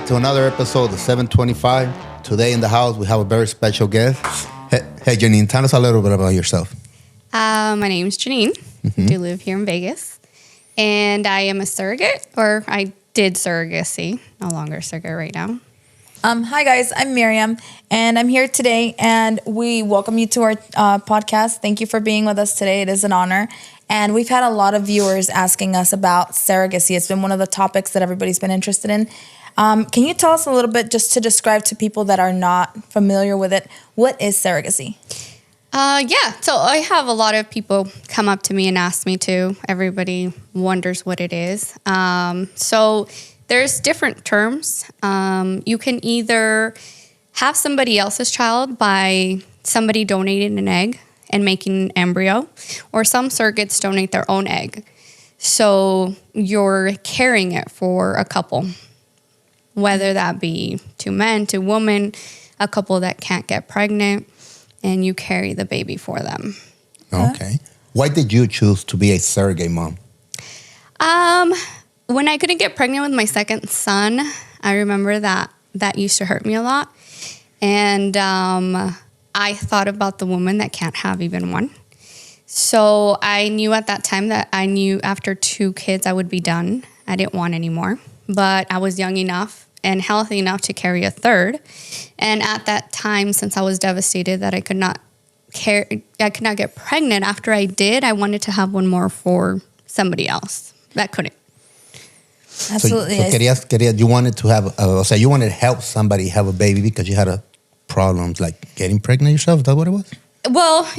back to another episode of 725. Today in the house, we have a very special guest. Hey, Janine, tell us a little bit about yourself. My name is Janine. I do live here in Vegas. And I am a surrogate, or I did surrogacy. No longer a surrogate right now. Hi, guys. I'm Miriam, and I'm here today, and we welcome you to our podcast. Thank you for being with us today. It is an honor. And we've had a lot of viewers asking us about surrogacy. It's been one of the topics that everybody's been interested in. Can you tell us a little bit, just to describe to people that are not familiar with it, what is surrogacy? So I have a lot of people come up to me and ask me to. Everybody wonders what it is. So there's different terms. You can either have somebody else's child by somebody donating an egg and making an embryo, or some surrogates donate their own egg. So you're carrying it for a couple, whether that be two men, two women, a couple that can't get pregnant, and you carry the baby for them. Okay. Why did you choose to be a surrogate mom? When I couldn't get pregnant with my second son, I remember that used to hurt me a lot. And I thought about the woman that can't have even one. So I knew at that time that I knew after 2 kids I would be done. I didn't want any more. But I was young enough and healthy enough to carry a third. And at that time, since I was devastated that I could not get pregnant, after I did, I wanted to have one more for somebody else that couldn't. Absolutely. So you wanted to have, you wanted to help somebody have a baby because you had problems like getting pregnant yourself? Is that what it was? Well,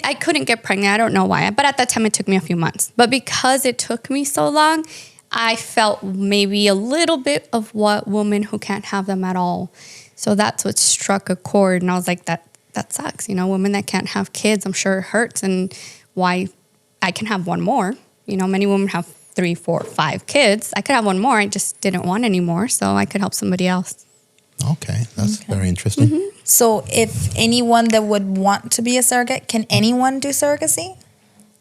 I couldn't get pregnant. I don't know why. But at that time, it took me a few months. But because it took me so long, I felt maybe a little bit of what women who can't have them at all. So that's what struck a chord. And I was like, that sucks. You know, women that can't have kids, I'm sure it hurts. And why I can have one more. You know, many women have 3, 4, 5 kids. I could have one more. I just didn't want any more. So I could help somebody else. Okay, that's very interesting. Mm-hmm. So if anyone that would want to be a surrogate, can anyone do surrogacy?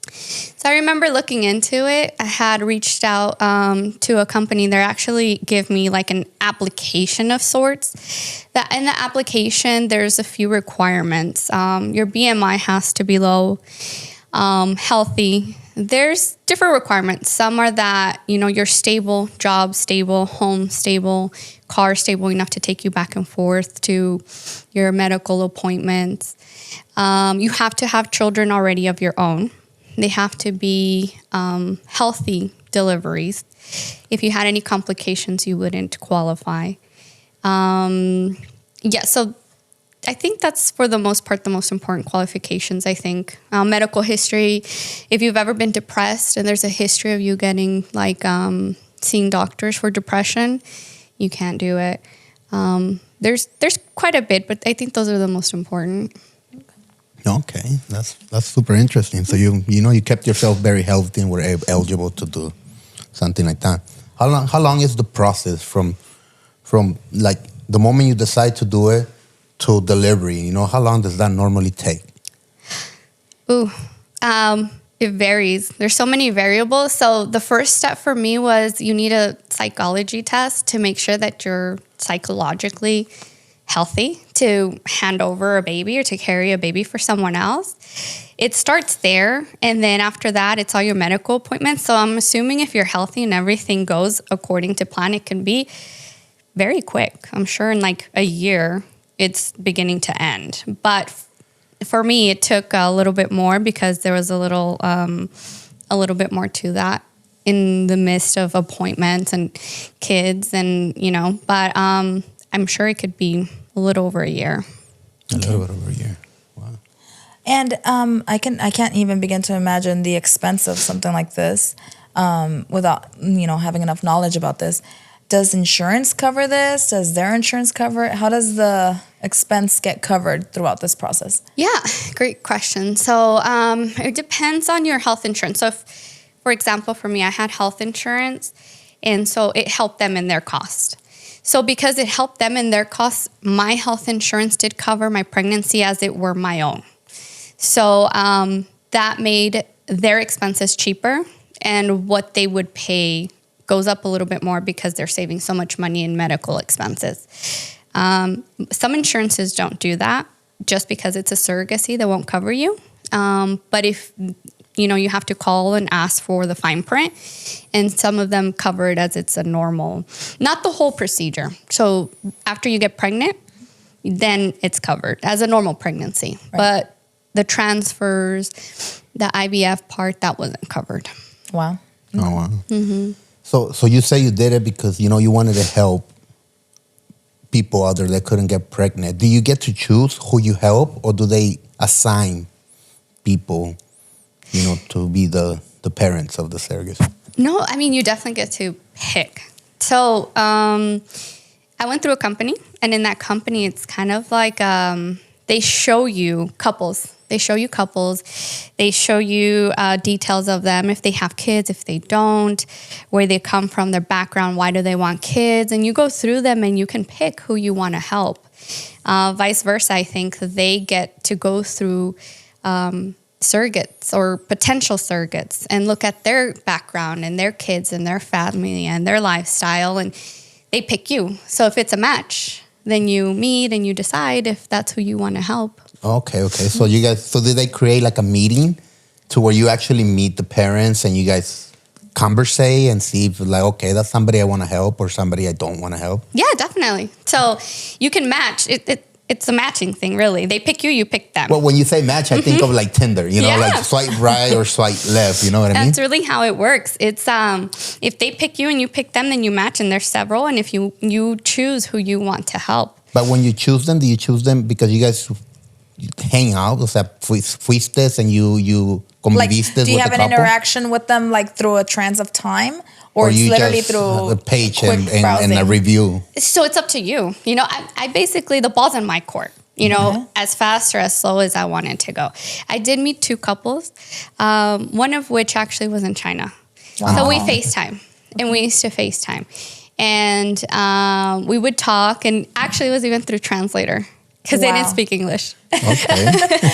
So I remember looking into it. I had reached out to a company. They actually give me like an application of sorts. That in the application, there's a few requirements. Your BMI has to be low, healthy. There's different requirements. Some are that, you know, you're stable, job stable, home stable, car stable enough to take you back and forth to your medical appointments. You have to have children already of your own. They have to be healthy deliveries. If you had any complications, you wouldn't qualify. So I think that's for the most part the most important qualifications, I think. Medical history, if you've ever been depressed and there's a history of you getting like seeing doctors for depression, you can't do it. There's quite a bit, but I think those are the most important. Okay, that's super interesting. So you kept yourself very healthy and were eligible to do something like that. How long is the process from like the moment you decide to do it to delivery? You know, how long does that normally take? It varies. There's so many variables. So the first step for me was you need a psychology test to make sure that you're psychologically healthy to hand over a baby or to carry a baby for someone else. It starts there. And then after that, it's all your medical appointments. So I'm assuming if you're healthy and everything goes according to plan, it can be very quick. I'm sure in like a year, it's beginning to end. But for me, it took a little bit more because there was a little bit more to that in the midst of appointments and kids and, you know, but I'm sure it could be a little over a year. A little bit over a year. Wow. And I can't even begin to imagine the expense of something like this without, you know, having enough knowledge about this. Does insurance cover this? Does their insurance cover it? How does the expense get covered throughout this process? Yeah, great question. So it depends on your health insurance. So if, for example, for me, I had health insurance, and so it helped them in their cost. So because it helped them in their costs, my health insurance did cover my pregnancy as it were my own. So that made their expenses cheaper and what they would pay goes up a little bit more because they're saving so much money in medical expenses. Some insurances don't do that. Just because it's a surrogacy, they won't cover you. But if you have to call and ask for the fine print, and some of them cover it as it's a normal, not the whole procedure. So after you get pregnant, then it's covered as a normal pregnancy. Right. But the transfers, the IVF part, that wasn't covered. Wow. Oh, wow. Mm-hmm. So you say you did it because, you wanted to help people out there that couldn't get pregnant. Do you get to choose who you help, or do they assign people, to be the parents of the surrogates? No, I mean, you definitely get to pick. So I went through a company, and in that company, it's kind of like they show you couples. They show you details of them, if they have kids, if they don't, where they come from, their background, why do they want kids, and you go through them and you can pick who you want to help. Vice versa, I think they get to go through surrogates or potential surrogates and look at their background and their kids and their family and their lifestyle, and they pick you. So if it's a match, then you meet and you decide if that's who you want to help. Okay. So did they create like a meeting to where you actually meet the parents and you guys conversate and see if like, okay, that's somebody I want to help or somebody I don't want to help? Yeah, definitely. So you can match. It's a matching thing, really. They pick you, you pick them. Well, when you say match, I think of like Tinder, like swipe right or swipe left, you know what I mean? That's really how it works. It's if they pick you and you pick them, then you match, and there's several, and if you choose who you want to help. But when you choose them, do you choose them because you guys hang out, o sea, fuiste and you conviviste do you with have the an couple? Interaction with them like through a trans of time? Or it's you literally just through a page quick and a review? So it's up to you. I basically, the ball's in my court. As fast or as slow as I wanted to go. I did meet 2 couples, one of which actually was in China. Wow. So we FaceTime, and we used to FaceTime. And we would talk, and actually it was even through translator because they didn't speak English. Okay.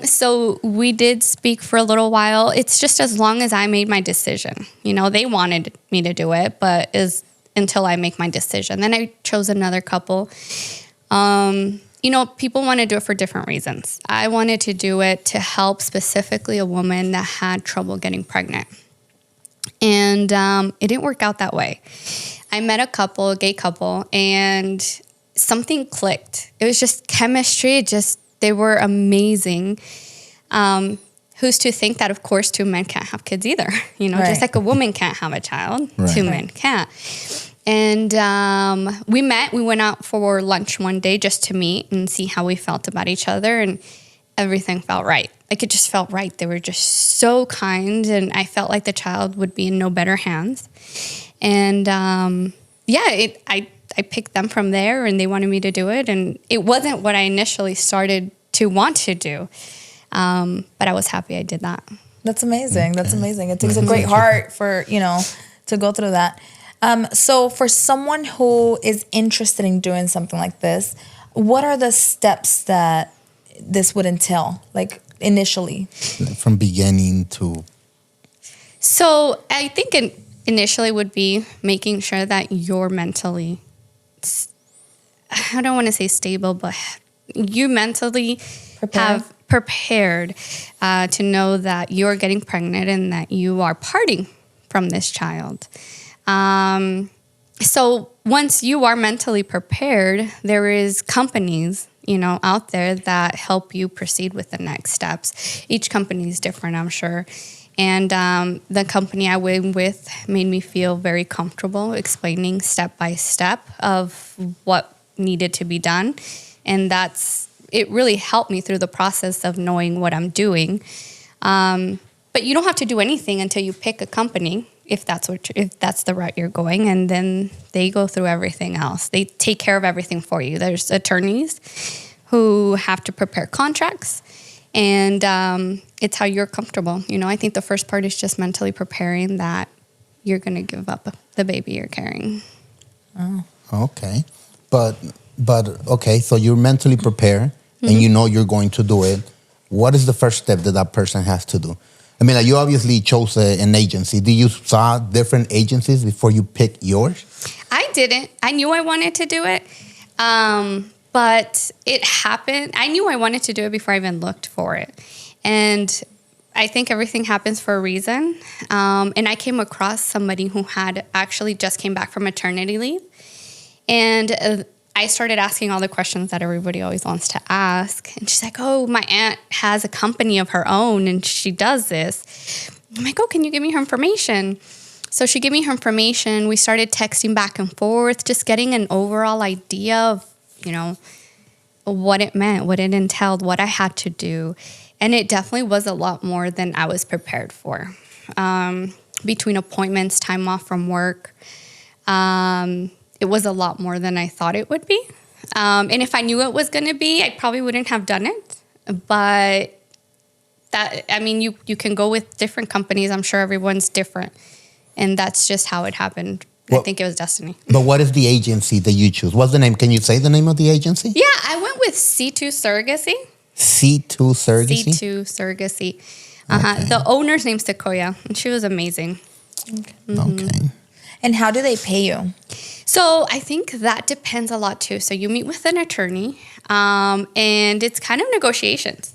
So we did speak for a little while. It's just as long as I made my decision. They wanted me to do it, but until I make my decision. Then I chose another couple. People want to do it for different reasons. I wanted to do it to help specifically a woman that had trouble getting pregnant. And it didn't work out that way. I met a gay couple, and something clicked. It was just chemistry. They were amazing. Who's to think that, of course, 2 men can't have kids either? Just like a woman can't have a child, right. 2 men can't. And we met. We went out for lunch one day just to meet and see how we felt about each other, and everything felt right. Like, it just felt right. They were just so kind, and I felt like the child would be in no better hands. And I picked them from there, and they wanted me to do it. And it wasn't what I initially started to want to do, but I was happy I did that. That's amazing. That's amazing. It takes a great heart for, to go through that. So for someone who is interested in doing something like this, what are the steps that this would entail, like initially? From beginning to... So I think initially would be making sure that you're mentally, I don't want to say stable, but you mentally have prepared to know that you're getting pregnant and that you are parting from this child. So once you are mentally prepared, there is companies, out there that help you proceed with the next steps. Each company is different, I'm sure. And the company I went with made me feel very comfortable explaining step by step of what needed to be done. And it really helped me through the process of knowing what I'm doing. But you don't have to do anything until you pick a company, if that's the route you're going, and then they go through everything else. They take care of everything for you. There's attorneys who have to prepare contracts, and it's how you're comfortable. I think the first part is just mentally preparing that you're going to give up the baby you're carrying. Oh, okay. But okay, so you're mentally prepared, and you're going to do it. What is the first step that person has to do? I mean, like you obviously chose an agency. Did you saw different agencies before you picked yours? I didn't. I knew I wanted to do it, but it happened. I knew I wanted to do it before I even looked for it. And I think everything happens for a reason. And I came across somebody who had actually just came back from maternity leave. And I started asking all the questions that everybody always wants to ask. And she's like, oh, my aunt has a company of her own and she does this. I'm like, oh, can you give me her information? So she gave me her information. We started texting back and forth, just getting an overall idea of, what it meant, what it entailed, what I had to do. And it definitely was a lot more than I was prepared for. Between appointments, time off from work, it was a lot more than I thought it would be. And if I knew it was going to be, I probably wouldn't have done it. But you can go with different companies. I'm sure everyone's different. And that's just how it happened. Well, I think it was destiny. But what is the agency that you choose? What's the name? Can you say the name of the agency? Yeah, I went with C2 Surrogacy. C2 Surrogacy? C2 Surrogacy. Okay. The owner's name's Sequoia, and she was amazing. Okay. Mm-hmm. Okay. And how do they pay you? So I think that depends a lot too. So you meet with an attorney, and it's kind of negotiations.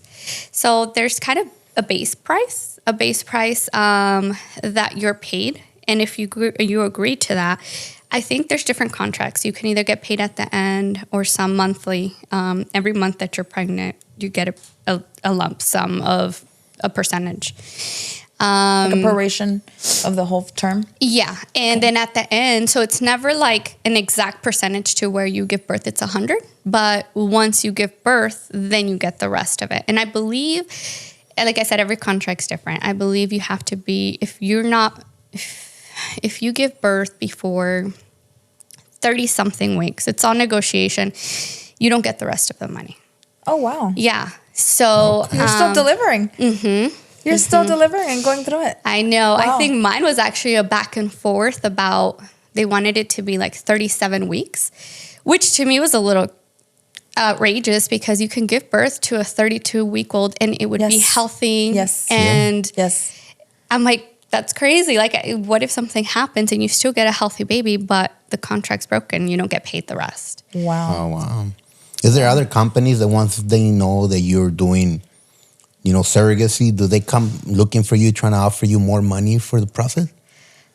So there's kind of a base price that you're paid. And if you agree to that, I think there's different contracts. You can either get paid at the end or some monthly. Every month that you're pregnant, you get a lump sum of a percentage. Like a proration of the whole term? Yeah. And then at the end, so it's never like an exact percentage to where you give birth, it's 100. But once you give birth, then you get the rest of it. And I believe, like I said, every contract's different. I believe you have to be, if you give birth before 30-something weeks, it's on negotiation, you don't get the rest of the money. Oh, wow. Yeah. So you're still delivering. Mm-hmm. You're still delivering and going through it. I know. Wow. I think mine was actually a back and forth about, they wanted it to be like 37 weeks, which to me was a little outrageous because you can give birth to a 32-week-old and it would be healthy. Yes. And I'm like, that's crazy. Like, what if something happens and you still get a healthy baby, but the contract's broken, you don't get paid the rest? Wow. Oh, wow. Is there other companies that once they know that you're doing, surrogacy, do they come looking for you, trying to offer you more money for the process?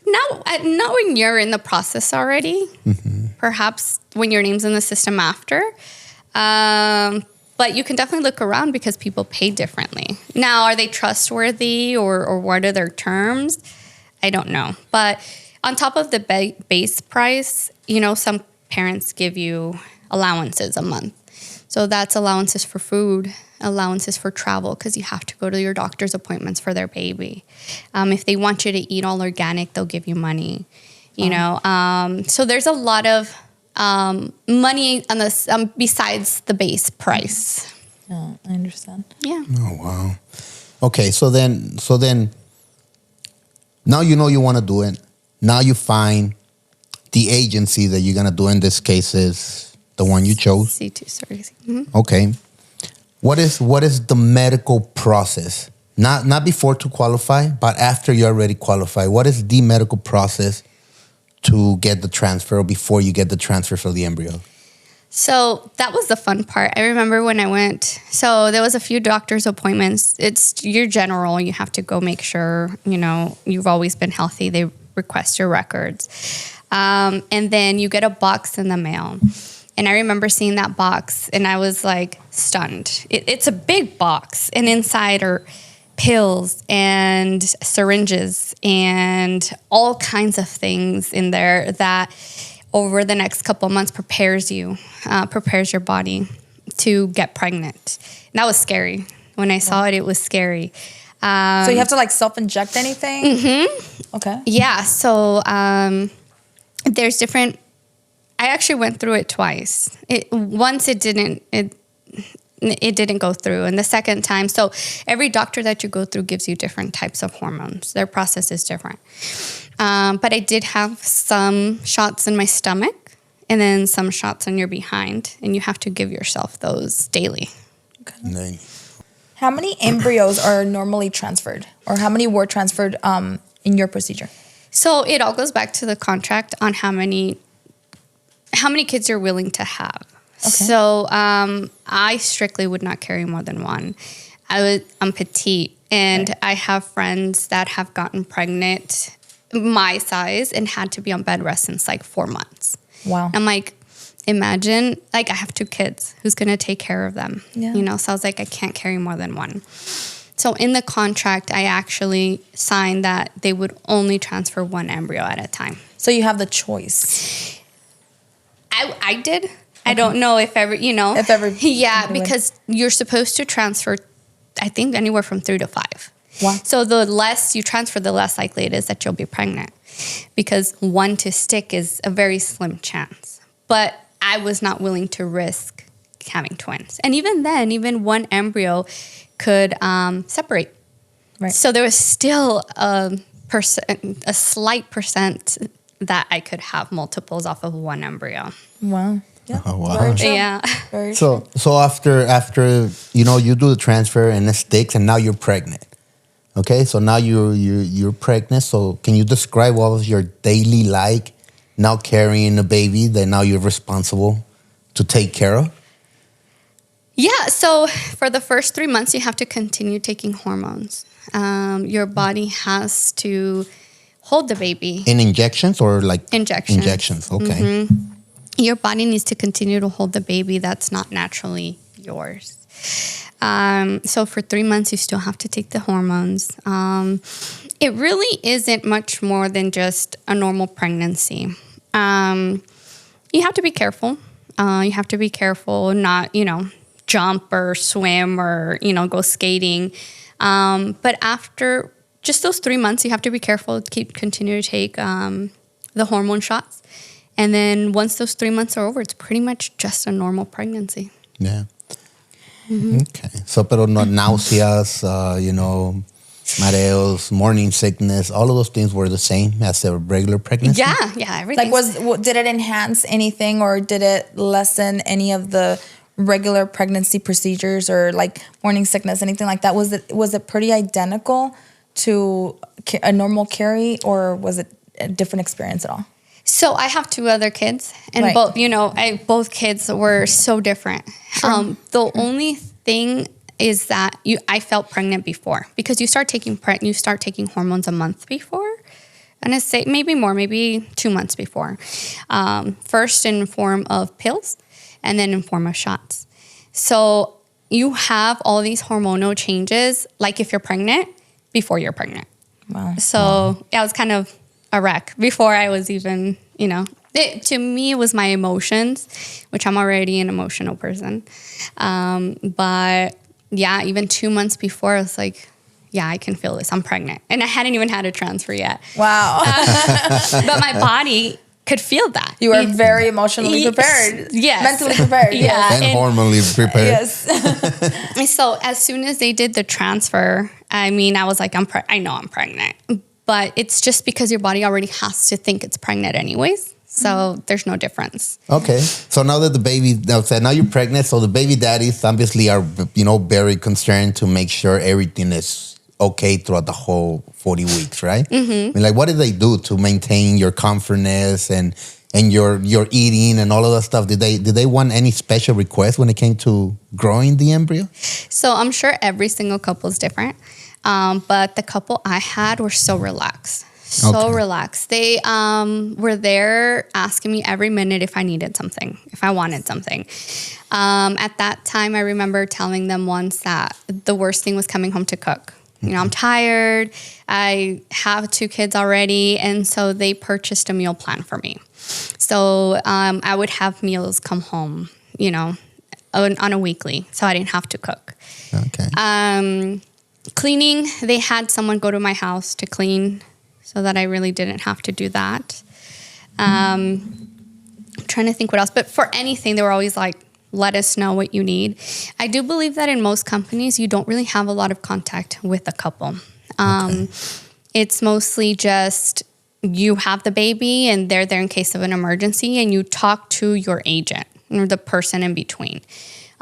No, not when you're in the process already. Mm-hmm. Perhaps when your name's in the system after. But you can definitely look around because people pay differently. Now, are they trustworthy or what are their terms? I don't know. But on top of the base price, some parents give you allowances a month. So that's allowances for food, allowances for travel, because you have to go to your doctor's appointments for their baby. If they want you to eat all organic, they'll give you money. So there's a lot of money on this besides the base price. Oh, I understand. Yeah. Oh, wow. Okay, so then now you want to do it. Now you find the agency that you're going to do. In this case is the one you chose. C2 Surrogacy. Mm-hmm. Okay. What is the medical process? Not before to qualify, but after you're already qualified. What is the medical process to get the transfer or before you get the transfer for the embryo? So that was the fun part. I remember when I went, so there was a few doctor's appointments. It's your general. You have to go make sure, you've always been healthy. They request your records. And then you get a box in the mail. And I remember seeing that box and I was like stunned. It's a big box and inside are pills and syringes and all kinds of things in there that over the next couple of months prepares your body to get pregnant. And that was scary. When I saw it, it was scary. So you have to self-inject anything? Mm-hmm. Okay. Yeah. So there's different. I actually went through it twice. Once it didn't go through, and the second time. So every doctor that you go through gives you different types of hormones. Their process is different. But I did have some shots in my stomach, and then some shots on your behind, and you have to give yourself those daily. Okay. Nice. How many embryos are normally transferred, or how many were transferred in your procedure? So it all goes back to the contract on how many kids you're willing to have. Okay. So I strictly would not carry more than one. I'm petite, and I have friends that have gotten pregnant my size and had to be on bed rest since like 4 months. Wow. I'm like, imagine, like, I have 2 kids. Who's going to take care of them? Yeah. You know, so I was like, I can't carry more than one. So in the contract, I actually signed that they would only transfer 1 embryo at a time. So you have the choice. I did. Okay. I don't know if ever, Yeah, because you're supposed to transfer, I think, anywhere from 3 to 5. Wow. So the less you transfer, the less likely it is that you'll be pregnant, because 1 to stick is a very slim chance. But I was not willing to risk having twins. And even then, even 1 embryo could separate. Right. So there was still a slight percent that I could have multiples off of 1 embryo. Wow. Yeah. Oh, wow. Very true. Yeah. Very true. So after you do the transfer and it sticks, and now you're pregnant. Okay, so now you're pregnant. So can you describe what was your daily like now carrying a baby that now you're responsible to take care of? Yeah, so for the first 3 months, you have to continue taking hormones. Your body has to hold the baby. In injections or like? Injections. Injections, okay. Mm-hmm. Your body needs to continue to hold the baby that's not naturally yours. So for 3 months, you still have to take the hormones. It really isn't much more than just a normal pregnancy. You have to be careful. You have to be careful not, jump or swim or, go skating. But after just those 3 months, you have to be careful to continue to take the hormone shots. And then once those 3 months are over, it's pretty much just a normal pregnancy. Yeah. Mm-hmm. Okay. So, pero no nauseas, mareos, morning sickness, all of those things were the same as a regular pregnancy? Yeah, everything. Like, did it enhance anything, or did it lessen any of the regular pregnancy procedures, or like morning sickness, anything like that? Was it pretty identical to a normal carry, or was it a different experience at all? So I have 2 other kids, and right. both kids were so different. Sure. The only thing is that I felt pregnant before, because you start taking hormones a month before, and I say maybe more, maybe 2 months before. First in form of pills, and then in form of shots. So you have all these hormonal changes, like if you're pregnant, before you're pregnant. Wow. So I was kind of a wreck before I was even, to me, it was my emotions, which I'm already an emotional person. But yeah, even 2 months before, I was like, yeah, I can feel this. I'm pregnant. And I hadn't even had a transfer yet. Wow. But my body could feel that. You were very emotionally prepared. Yes. Mentally prepared. Yeah. And hormonally prepared. Yes. So as soon as they did the transfer, I was like, I know I'm pregnant. But it's just because your body already has to think it's pregnant anyways. So there's no difference. Okay. So now that now you're pregnant, so the baby daddies obviously are, very concerned to make sure everything is okay throughout the whole 40 weeks, right? Mm-hmm. What did they do to maintain your comfortness and your eating and all of that stuff? Did they want any special requests when it came to growing the embryo? So I'm sure every single couple is different. But the couple I had were so relaxed. Relaxed. They were there asking me every minute if I needed something, if I wanted something. At that time, I remember telling them once that the worst thing was coming home to cook. I'm tired. I have 2 kids already. And so they purchased a meal plan for me. So I would have meals come home, on a weekly. So I didn't have to cook. Okay. Cleaning, they had someone go to my house to clean so that I really didn't have to do that. I'm trying to think what else. But for anything, they were always like, let us know what you need. I do believe that in most companies, you don't really have a lot of contact with a couple. Okay. It's mostly just you have the baby and they're there in case of an emergency, and you talk to your agent or the person in between.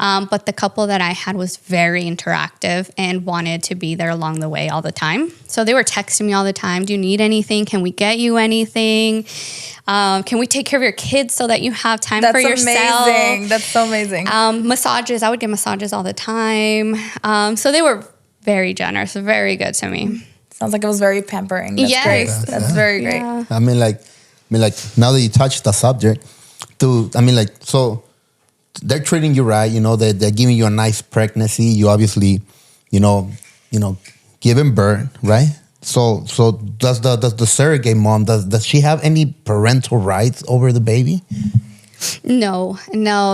But the couple that I had was very interactive and wanted to be there along the way all the time. So they were texting me all the time. Do you need anything? Can we get you anything? Can we take care of your kids so that you have time for yourself? Amazing. That's so amazing. Massages. I would get massages all the time. So they were very generous, very good to me. Sounds like it was very pampering. That's Yes. great. That's very great. Yeah. I mean, like now that you touched the subject, so they're treating you right. They're giving you a nice pregnancy. You obviously, giving birth, right? So does the surrogate mom, does she have any parental rights over the baby? No.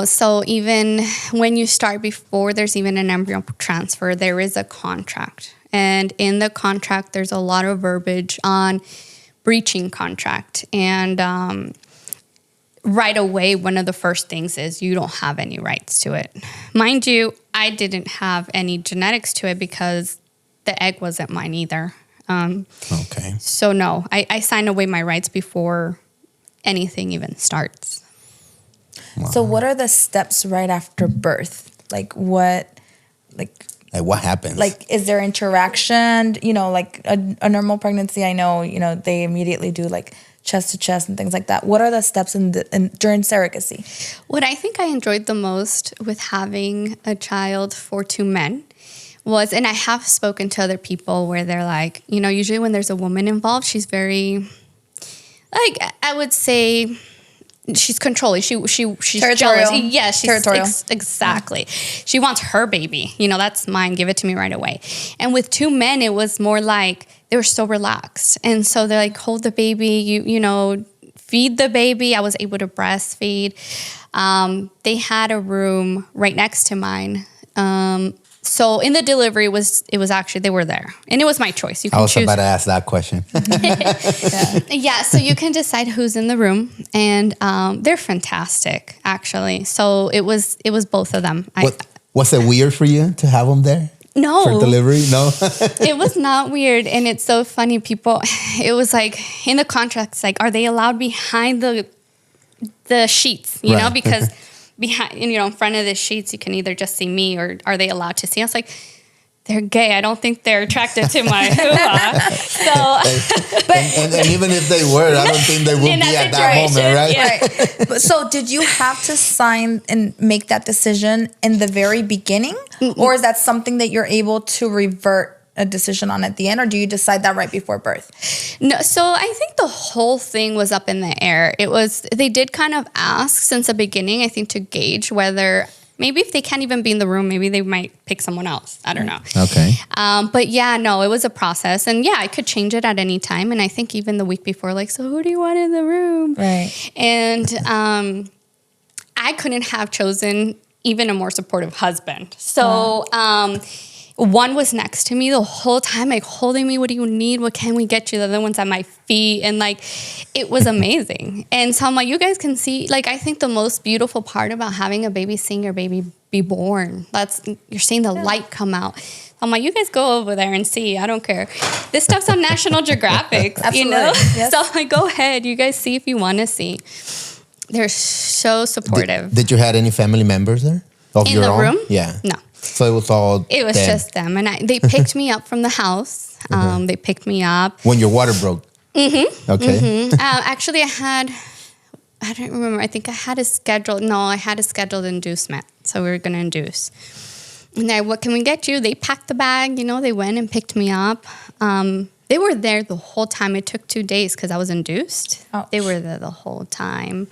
So even when you start, before there's even an embryo transfer, there is a contract. And in the contract, there's a lot of verbiage on breaching contract. And right away, one of the first things is you don't have any rights to it. Mind you, I didn't have any genetics to it because the egg wasn't mine either. Okay. So no, I signed away my rights before anything even starts. Wow. So what are the steps right after birth? What happens? Is there interaction? Like a normal pregnancy, I know, they immediately do chest to chest and things like that. What are the steps during surrogacy? What I think I enjoyed the most with having a child for 2 men was, and I have spoken to other people where they're like, usually when there's a woman involved, she's very, I would say, she's controlling. She's territorial. Jealous. Yeah, she's territorial. Exactly. She wants her baby. That's mine. Give it to me right away. And with 2 men, it was more like they were so relaxed. And so they're like, hold the baby, you feed the baby. I was able to breastfeed. They had a room right next to mine. So in the delivery, it was actually, they were there. And it was my choice. You can choose. About to ask that question. Yeah, so you can decide who's in the room. And they're fantastic, actually. So it was both of them. Was it weird for you to have them there? No. For delivery? No? It was not weird. And it's so funny. People, it was like, in the contracts, are they allowed behind the sheets, you know? Because behind, in front of the sheets, you can either just see me or are they allowed to see? I was like, they're gay. I don't think they're attracted to my hoo-ha. So, and even if they were, I don't think they would be at that moment, right? Yeah. Right. So did you have to sign and make that decision in the very beginning? Mm-mm. Or is that something that you're able to revert a decision on at the end? Or do you decide that right before birth? No. So I think the whole thing was up in the air. They did kind of ask since the beginning, I think, to gauge whether maybe if they can't even be in the room, maybe they might pick someone else. I don't know. Okay. But yeah, no, it was a process. And yeah, I could change it at any time. And I think even the week before, so who do you want in the room? Right. And I couldn't have chosen even a more supportive husband. So one was next to me the whole time, holding me. What do you need? What can we get you? The other one's at my feet. And it was amazing. And so I'm like, you guys can see, I think the most beautiful part about having a baby, seeing your baby be born, you're seeing the light come out. I'm like, you guys go over there and see. I don't care. This stuff's on National Geographic, Yes. So go ahead. You guys see if you want to see. They're so supportive. Did you have any family members there? Of in your the own? room? Yeah. No. So it was all It was them. just them. And they picked me up from the house. They picked me up. When your water broke? Mm-hmm. Okay. Mm-hmm. Actually, I don't remember. I think I had a scheduled inducement. So we were going to induce. And then, what can we get you? They packed the bag. They went and picked me up. They were there the whole time. It took 2 days because I was induced. Oh. They were there the whole time.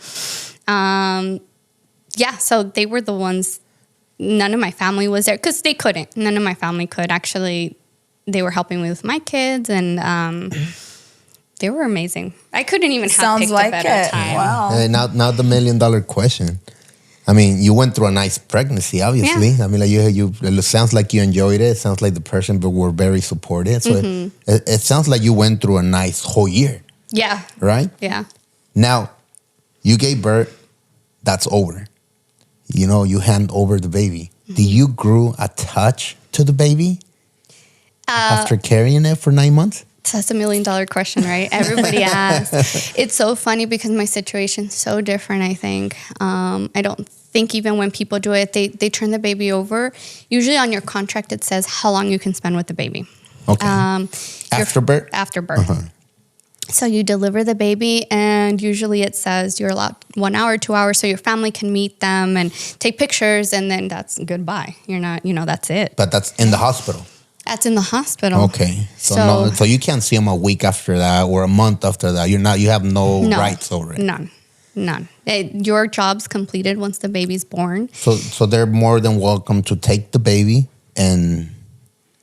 Yeah, so they were the ones. None of my family was there because they couldn't. None of my family could. Actually, they were helping me with my kids, and they were amazing. I couldn't even have picked a better time. Wow. Now the $1 million question. I mean, you went through a nice pregnancy, obviously. Yeah. I mean, it sounds like you enjoyed it. It sounds like the person were very supportive. So it sounds like you went through a nice whole year. Yeah. Right? Yeah. Now, you gave birth. That's over. You hand over the baby. Do you grew attached to the baby after carrying it for 9 months? That's $1 million question, right? Everybody asks. It's so funny because my situation's so different, I think. I don't think even when people do it, they turn the baby over. Usually on your contract, it says how long you can spend with the baby. Okay. After birth? After birth. Uh-huh. So you deliver the baby, and usually it says you're allowed 1 hour, 2 hours, so your family can meet them and take pictures, and then that's goodbye. You're not, that's it. But that's in the hospital. That's in the hospital. Okay. So you can't see them a week after that or a month after that. You have no rights over it. None. Your job's completed once the baby's born. So they're more than welcome to take the baby and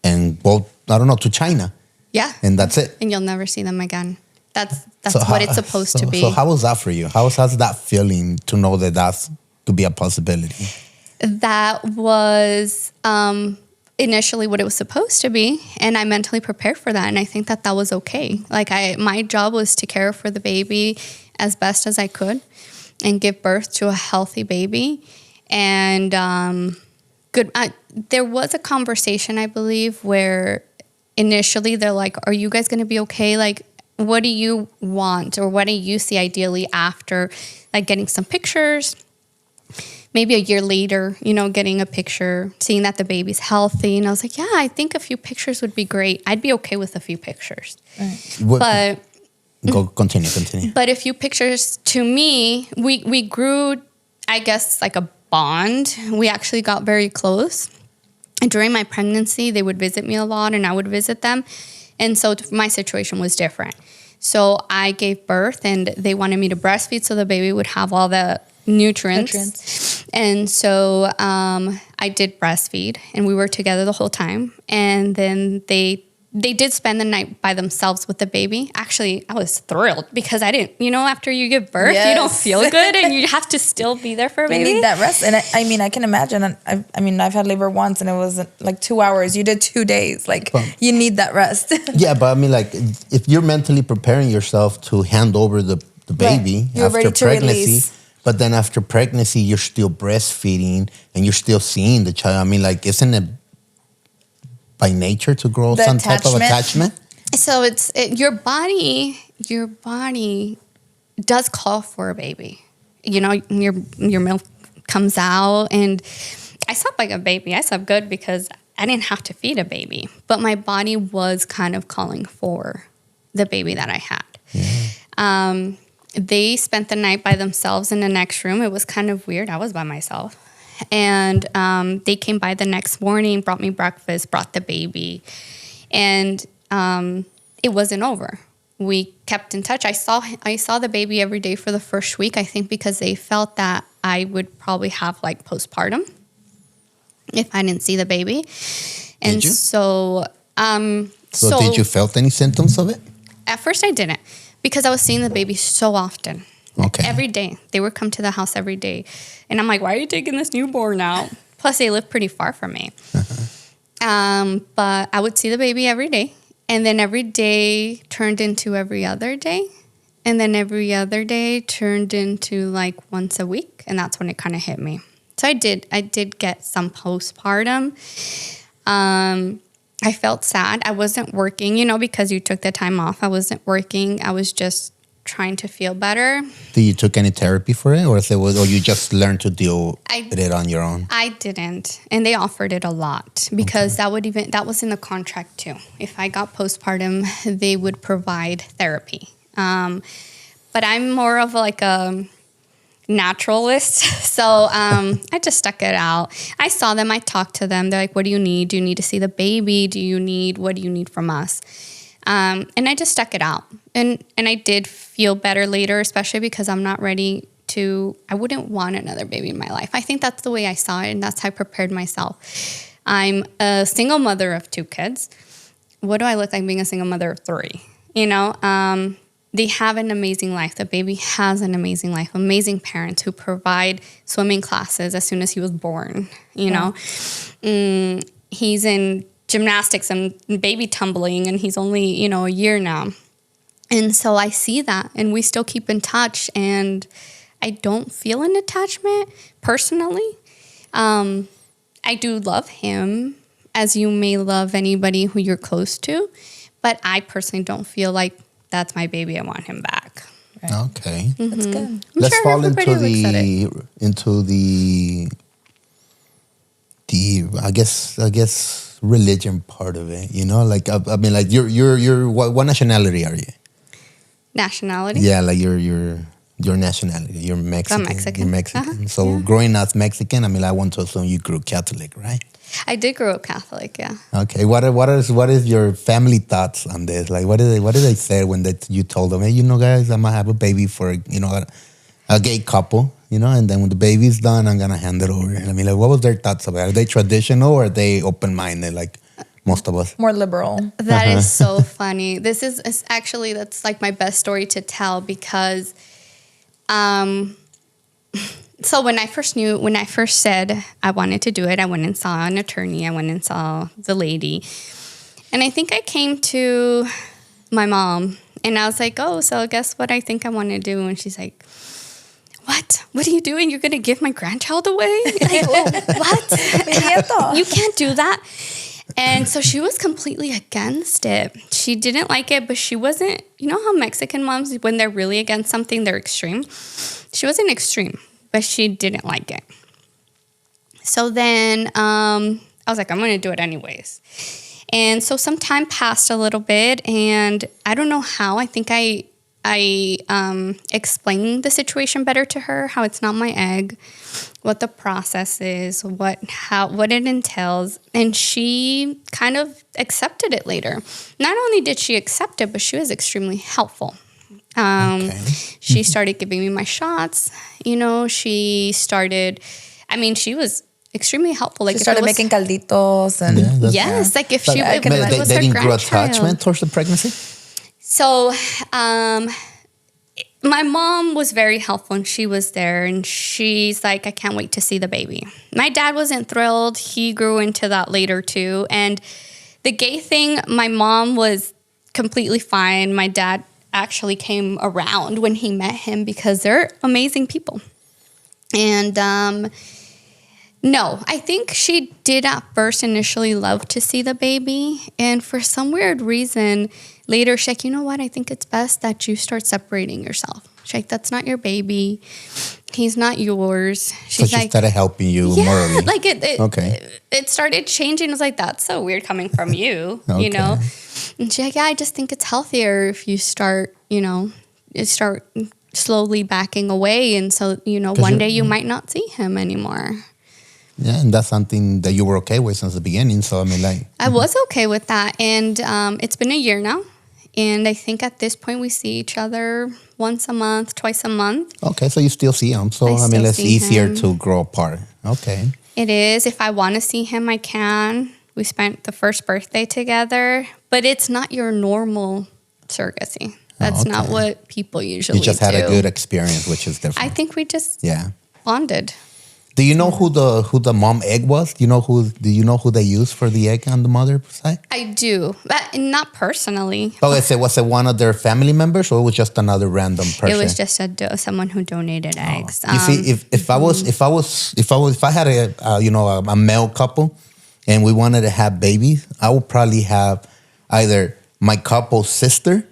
go, I don't know, to China. Yeah. And that's it. And you'll never see them again. That's what it's supposed to be. So how was that for you? How's that feeling to know that that's to be a possibility? That was initially what it was supposed to be, and I mentally prepared for that, and I think that was okay. Like my job was to care for the baby as best as I could and give birth to a healthy baby. And there was a conversation, I believe, where initially they're like, are you guys going to be okay? Like, what do you want, or what do you see ideally after, like, getting some pictures? Maybe a year later, getting a picture, seeing that the baby's healthy. And I was like, yeah, I think a few pictures would be great. I'd be okay with a few pictures. Right. Continue. But a few pictures, to me, we grew, I guess, like a bond. We actually got very close. And during my pregnancy, they would visit me a lot, and I would visit them. And so my situation was different. So I gave birth, and they wanted me to breastfeed so the baby would have all the nutrients. And so I did breastfeed, and we were together the whole time. And then they did spend the night by themselves with the baby. Actually, I was thrilled because I didn't, after you give birth, you don't feel good, and you have to still be there for a baby. You need that rest. And I can imagine, I've had labor once, and it was like 2 hours. You did 2 days. Like, you need that rest. Yeah, but like, if you're mentally preparing yourself to hand over the baby after pregnancy, release. But then after pregnancy, you're still breastfeeding and you're still seeing the child. Like, isn't it by nature to grow some type of attachment? So it's your body does call for a baby. Your milk comes out, and I slept like a baby. I slept good because I didn't have to feed a baby, but my body was kind of calling for the baby that I had. Yeah. They spent the night by themselves in the next room. It was kind of weird. I was by myself. And they came by the next morning, brought me breakfast, brought the baby. And it wasn't over. We kept in touch. I saw the baby every day for the first week, I think, because they felt that I would probably have, like, postpartum if I didn't see the baby. And did you? So did you felt any symptoms of it? At first I didn't, because I was seeing the baby so often. Okay. Every day. They would come to the house every day. And I'm like, why are you taking this newborn out? Plus, they live pretty far from me. But I would see the baby every day. And then every day turned into every other day. And then every other day turned into, like, once a week. And that's when it kind of hit me. So I did get some postpartum. I felt sad. I wasn't working, because you took the time off. I wasn't working. I was just trying to feel better. Did you took any therapy for it, or you just learned to deal with it on your own? I didn't, and they offered it a lot because that was in the contract too. If I got postpartum, they would provide therapy. But I'm more of like a naturalist, so I just stuck it out. I saw them, I talked to them. They're like, what do you need? Do you need to see the baby? What do you need from us? And I just stuck it out. And I did feel better later, especially because I'm not ready I wouldn't want another baby in my life. I think that's the way I saw it, and that's how I prepared myself. I'm a single mother of 2 kids. What do I look like being a single mother of 3? They have an amazing life. The baby has an amazing life. Amazing parents who provide swimming classes as soon as he was born. He's in gymnastics and baby tumbling, and he's only, a year now. And so I see that, and we still keep in touch, and I don't feel an attachment personally. I do love him, as you may love anybody who you're close to, But I personally don't feel like that's my baby. I want him back. Right. Okay. That's good. I'm Let's sure fall everybody looks at it. into the I guess religion part of it. You know, like I mean, like you're what nationality are you? Nationality? Yeah, like your nationality. You're Mexican. I'm Mexican. You're Mexican. Uh-huh, So yeah. growing up Mexican, I mean, I want to assume you grew Catholic, right? I did grow up Catholic, yeah. Okay. What is your family thoughts on this? Like, what did they say when you told them, hey, you know, guys, I'm gonna have a baby for a gay couple, you know, and then when the baby's done, I'm gonna hand it over. I mean, like, what was their thoughts about it? Are they traditional or are they open minded like most of us? More liberal. That is so funny. This is actually, that's like my best story to tell because so when I first said I wanted to do it, I went and saw an attorney. I went and saw the lady. And I think I came to my mom and I was like, oh, so guess what I think I want to do? And she's like, what? What are you doing? You're going to give my grandchild away? Like, what? You can't do that. And so she was completely against it. She didn't like it, but she wasn't, you know how Mexican moms, when they're really against something, they're extreme? She wasn't extreme, but she didn't like it. So then I was like, I'm going to do it anyways. And so some time passed a little bit, and I don't know how. I think I explained the situation better to her, how it's not my egg, what the process is, what it entails, and she kind of accepted it later. Not only did she accept it, but she was extremely helpful. She started giving me my shots. You know, she was extremely helpful. Like She started making calditos and yes, like if she They didn't grow attachment towards the pregnancy. So, my mom was very helpful and she was there and she's like, I can't wait to see the baby. My dad wasn't thrilled. He grew into that later too. And the gay thing, my mom was completely fine. My dad actually came around when he met him because they're amazing people. And, no, I think she did at first initially love to see the baby. And for some weird reason, later she's like, you know what? I think it's best that you start separating yourself. She's like, that's not your baby. He's not yours. She's so she started helping you morally. Like it started changing. I was like, that's so weird coming from you, you know? And she's like, yeah, I just think it's healthier if you start, start slowly backing away. And so, one day you might not see him anymore. Yeah, and that's something that you were okay with since the beginning. So, I mean, like... I was okay with that. And it's been a year now. And I think at this point we see each other once a month, twice a month. Okay, so you still see him. So, I mean, it's easier to grow apart. Okay. It is. If I want to see him, I can. We spent the first birthday together. But it's not your normal surrogacy. That's not what people usually do. You just had a good experience, which is different. I think we just bonded. Do you know who the mom egg was? Do you know who they used for the egg on the mother side? I do, but not personally. Oh, was it one of their family members, or it was just another random person? It was just someone who donated eggs. You see, if I had a male couple, and we wanted to have babies, I would probably have either my couple's sister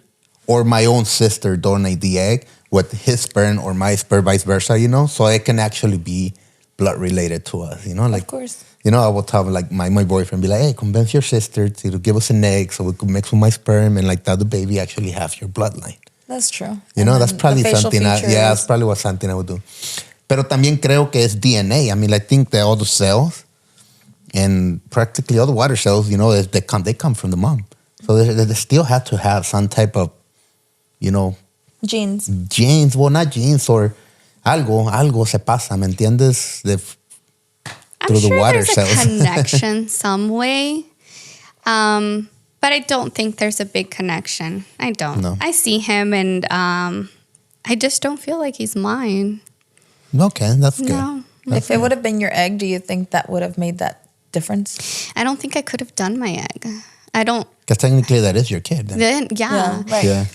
or my own sister donate the egg with his sperm or my sperm, vice versa. So it can actually be blood related to us, like, of course. I will tell like my boyfriend, be like, hey, convince your sister to give us an egg so we could mix with my sperm and like that the baby actually have your bloodline. That's true. That's probably something that's probably something I would do. Pero también creo que es DNA. I mean, I think that all the cells and practically all the water cells, they come from the mom. So they still have to have some type of, genes. Well, not genes or algo se pasa, ¿me entiendes? Through the water cells. I'm sure there's a connection some way. But I don't think there's a big connection. I don't. No. I see him and I just don't feel like he's mine. Okay, that's good. No. If it would have been your egg, do you think that would have made that difference? I don't think I could have done my egg. I don't. Because technically that is your kid. Then, yeah. Right. Yeah.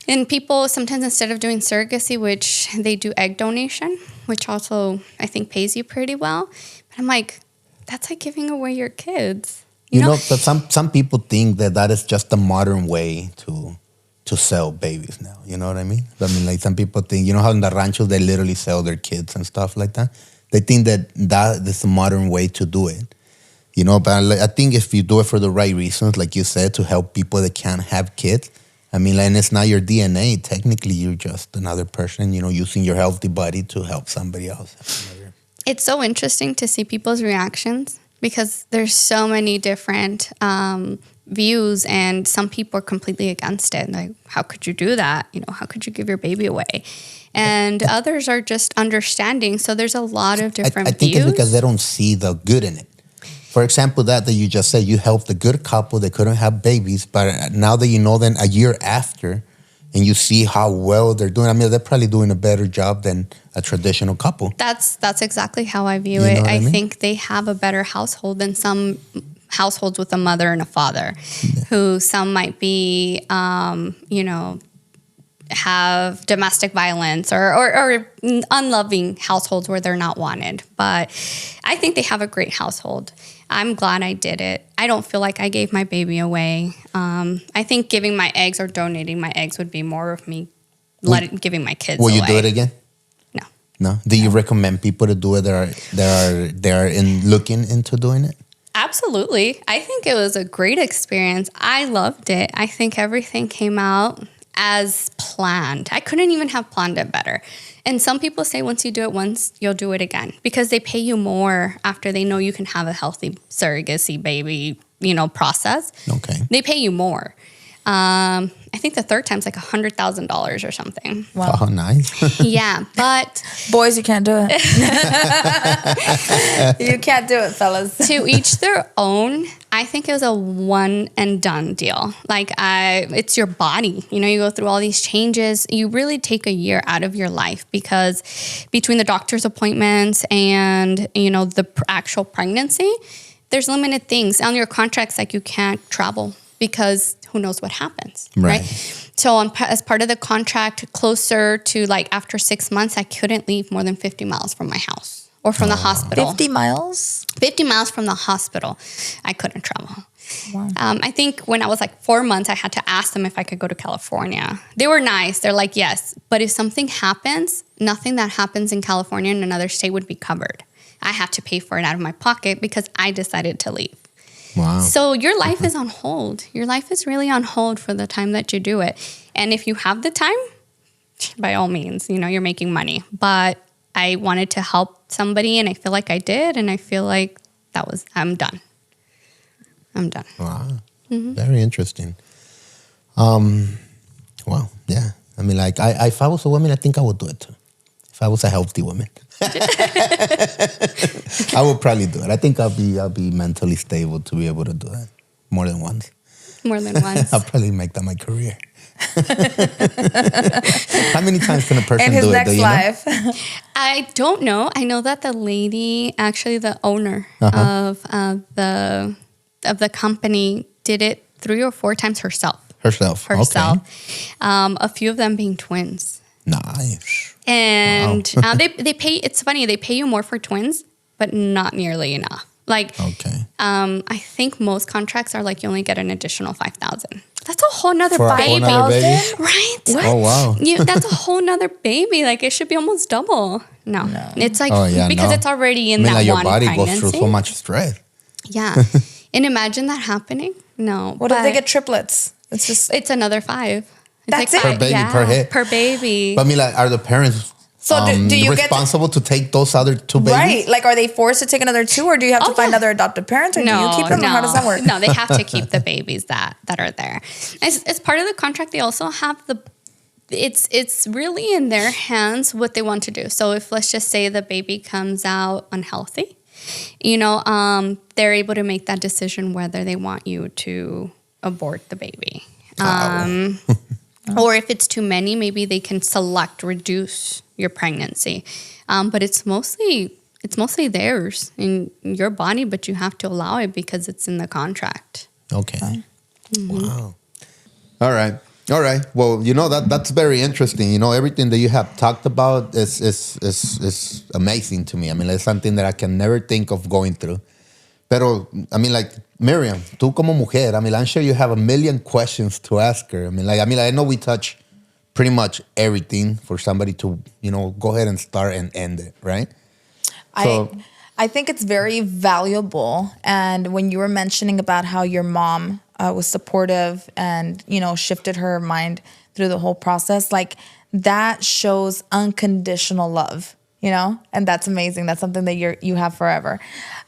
And people sometimes, instead of doing surrogacy, which they do egg donation, which also I think pays you pretty well. But I'm like, that's like giving away your kids. You know, but some people think that is just a modern way to sell babies now. You know what I mean? I mean, like some people think, you know how in the ranchos they literally sell their kids and stuff like that? They think that is a modern way to do it. You know, but I think if you do it for the right reasons, like you said, to help people that can't have kids, I mean, and it's not your DNA. Technically, you're just another person, you know, using your healthy body to help somebody else. It's so interesting to see people's reactions because there's so many different views, and some people are completely against it. Like, how could you do that? You know, how could you give your baby away? And others are just understanding. So there's a lot of different I think views. it's because they don't see the good in it. For example, that you just said, you helped a good couple that couldn't have babies, but now that you know them a year after, and you see how well they're doing, I mean, they're probably doing a better job than a traditional couple. That's exactly how I view it. I think they have a better household than some households with a mother and a father, who some might be, you know, have domestic violence or unloving households where they're not wanted. But I think they have a great household. I'm glad I did it. I don't feel like I gave my baby away. I think giving my eggs or donating my eggs would be more of me giving my kids away. Will you do it again? No. No? Do you recommend people to do it that are looking into doing it? Absolutely. I think it was a great experience. I loved it. I think everything came out as planned. I couldn't even have planned it better. And some people say once you do it once, you'll do it again because they pay you more after they know you can have a healthy surrogacy baby, you know, process. Okay. They pay you more. I think the third time's like $100,000 or something. Wow. Oh, nice. Yeah, but boys, you can't do it. You can't do it, fellas. To each their own. I think it was a one and done deal. Like it's your body. You know, you go through all these changes. You really take a year out of your life because between the doctor's appointments and, you know, the actual pregnancy, there's limited things on your contracts. Like you can't travel because who knows what happens, right? So as part of the contract, closer to like after 6 months, I couldn't leave more than 50 miles from my house or from the hospital. 50 miles? 50 miles from the hospital, I couldn't travel. Wow. I think when I was like 4 months, I had to ask them if I could go to California. They were nice. They're like, yes. But if something happens, nothing that happens in California in another state would be covered. I have to pay for it out of my pocket because I decided to leave. Wow. So your life is on hold. Your life is really on hold for the time that you do it. And if you have the time, by all means, you know, you're making money. But I wanted to help somebody and I feel like I did. And I feel like I'm done. I'm done. Wow. Mm-hmm. Very interesting. Well, yeah. I mean, like, if I was a woman, I think I would do it too. If I was a healthy woman. I would probably do it. I think I'll be mentally stable to be able to do it more than once. More than once. I'll probably make that my career. How many times can a person do it? In his next life. I don't know. I know that the lady, actually the owner of the company, did it 3 or 4 times herself. Herself. Okay. A few of them being twins. Nice. And they pay. It's funny. They pay you more for twins, but not nearly enough. Like, I think most contracts are like you only get an additional $5,000. That's a whole nother baby, right? What? Oh wow! That's a whole nother baby. Like it should be almost double. No. It's like because it's already in that like one your body pregnancy. goes through so much stress. Yeah, and imagine that happening. No. What if they get triplets? It's another $5,000. That's like it? Per baby, per head. Per baby. But I mean, like, are the parents do you responsible to take those other 2 babies? Right. Like, are they forced to take another 2 or do you have to find other adopted parents or do you keep them? Or how does that work? No, they have to keep the babies that are there. As part of the contract, they also have it's really in their hands what they want to do. So if let's just say the baby comes out unhealthy, you know, they're able to make that decision whether they want you to abort the baby. Or if it's too many, maybe they can reduce your pregnancy. But it's mostly theirs in your body, but you have to allow it because it's in the contract. Okay. Mm-hmm. Wow. All right. Well, you know, that's very interesting. You know, everything that you have talked about is amazing to me. I mean, it's something that I can never think of going through. Pero, I mean, like, Miriam, tú como mujer, I mean, I'm sure you have a million questions to ask her. I know we touch pretty much everything for somebody to, go ahead and start and end it, right? I think it's very valuable. And when you were mentioning about how your mom was supportive and, shifted her mind through the whole process, like that shows unconditional love, and that's amazing. That's something that you have forever.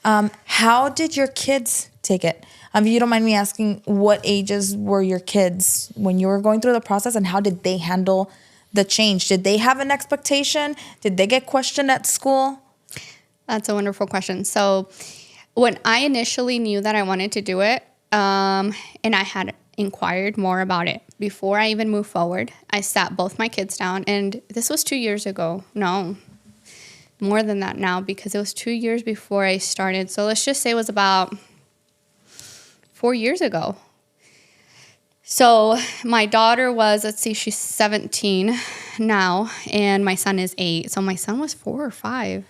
How did your kids take it? If you don't mind me asking, what ages were your kids when you were going through the process, and how did they handle the change? Did they have an expectation? Did they get questioned at school? That's a wonderful question. So when I initially knew that I wanted to do it, and I had inquired more about it before I even moved forward, I sat both my kids down, and this was 2 years ago. No, more than that now, because it was 2 years before I started. So let's just say it was about 4 years ago. So my daughter was, she's 17 now, and my son is 8. So my son was 4 or 5,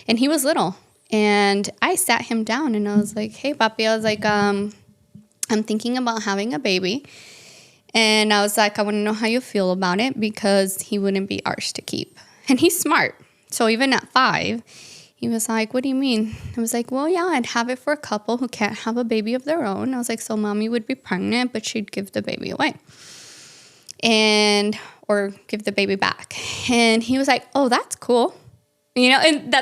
and he was little. And I sat him down, and I was like, hey, papi, I was like, I'm thinking about having a baby. And I was like, I want to know how you feel about it, because he wouldn't be ours to keep. And he's smart. So even at 5, he was like, what do you mean? I was like, well, yeah, I'd have it for a couple who can't have a baby of their own. I was like, so mommy would be pregnant, but she'd give the baby away. Or give the baby back. And he was like, oh, that's cool. And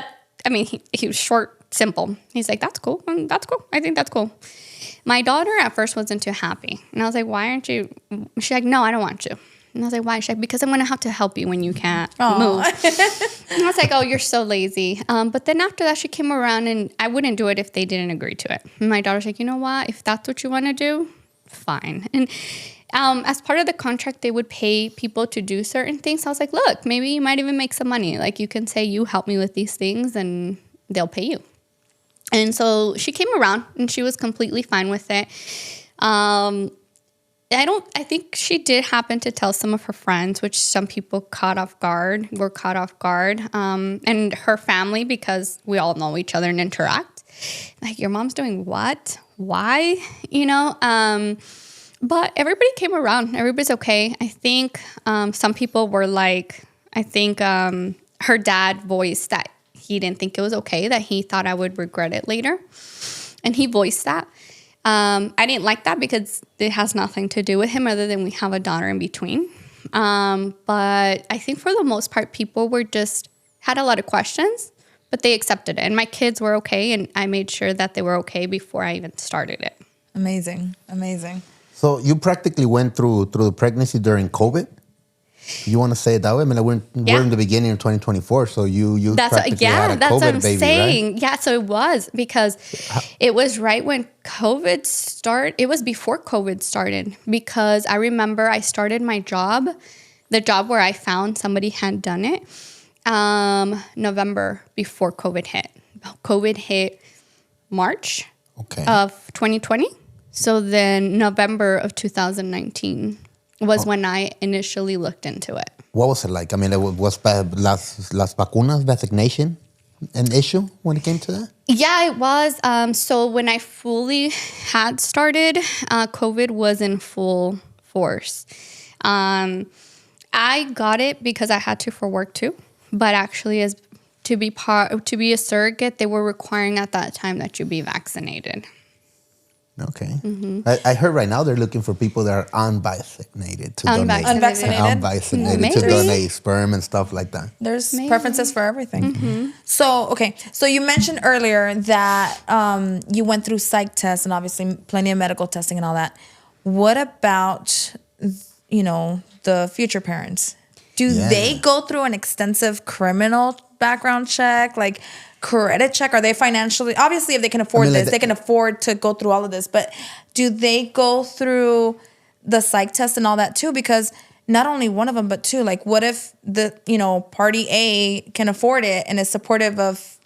he was short, simple. He's like, that's cool. That's cool. I think that's cool. My daughter at first wasn't too happy. And I was like, why aren't you? She's like, no, I don't want you. And I was like, why? She's like, because I'm going to have to help you when you can't move. And I was like, oh, you're so lazy. But then after that, she came around, and I wouldn't do it if they didn't agree to it. And my daughter's like, you know what? If that's what you want to do, fine. And as part of the contract, they would pay people to do certain things. So I was like, look, maybe you might even make some money. Like, you can say you help me with these things, and they'll pay you. And so she came around, and she was completely fine with it. I think she did happen to tell some of her friends, which some people were caught off guard. And her family, because we all know each other and interact. Like, your mom's doing what? Why? But everybody came around. Everybody's okay. I think some people were like, her dad voiced that he didn't think it was okay, that he thought I would regret it later. And he voiced that. I didn't like that, because it has nothing to do with him other than we have a daughter in between. But I think for the most part, people had a lot of questions, but they accepted it. And my kids were okay, and I made sure that they were okay before I even started it. Amazing. Amazing. So you practically went through the pregnancy during COVID? You want to say it that way? I mean, we're in the beginning of 2024, so you practically had a that's COVID what I'm baby, saying. right? Yeah, so it was, because it was right when COVID started. It was before COVID started, because I remember I started my job, the job where I found somebody had done it, November before COVID hit. COVID hit March of 2020. So then November of 2019 was when I initially looked into it. What was it like? I mean, was las vacunas vaccination an issue when it came to that? Yeah, it was. So when I fully had started, COVID was in full force. I got it because I had to for work too. But actually, to be a surrogate, they were requiring at that time that you be vaccinated. Okay. Mm-hmm. I heard right now they're looking for people that are unvaccinated to donate. Unvaccinated to donate sperm and stuff like that. There's preferences for everything. Mm-hmm. So you mentioned earlier that you went through psych tests and obviously plenty of medical testing and all that. What about, the future parents? Do they go through an extensive criminal background check, like credit check? Are they financially, obviously if they can afford this, they can afford to go through all of this, but do they go through the psych test and all that too? Because not only one of them, but two, like what if the, party A can afford it and is supportive of,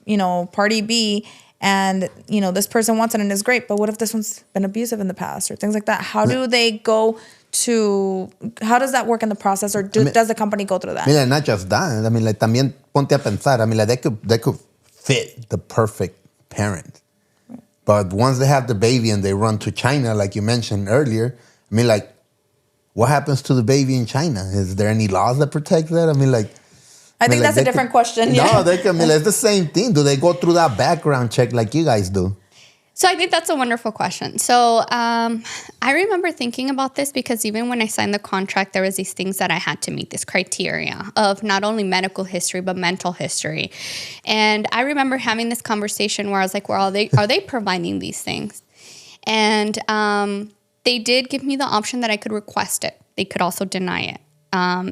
party B, and, this person wants it and is great, but what if this one's been abusive in the past or things like that? How do they go how does that work in the process, or does the company go through that? Mira, not just that. I mean, like, también ponte a pensar. I mean, like, they could fit the perfect parent. But once they have the baby and they run to China, like you mentioned earlier, I mean, like, what happens to the baby in China? Is there any laws that protect that? I mean, like... I think that's a different question. Yeah. No, I mean, it's the same thing. Do they go through that background check like you guys do? So I think that's a wonderful question. So I remember thinking about this because even when I signed the contract, there was these things that I had to meet, this criteria of not only medical history, but mental history. And I remember having this conversation where I was like, well, are they providing these things? And they did give me the option that I could request it. They could also deny it.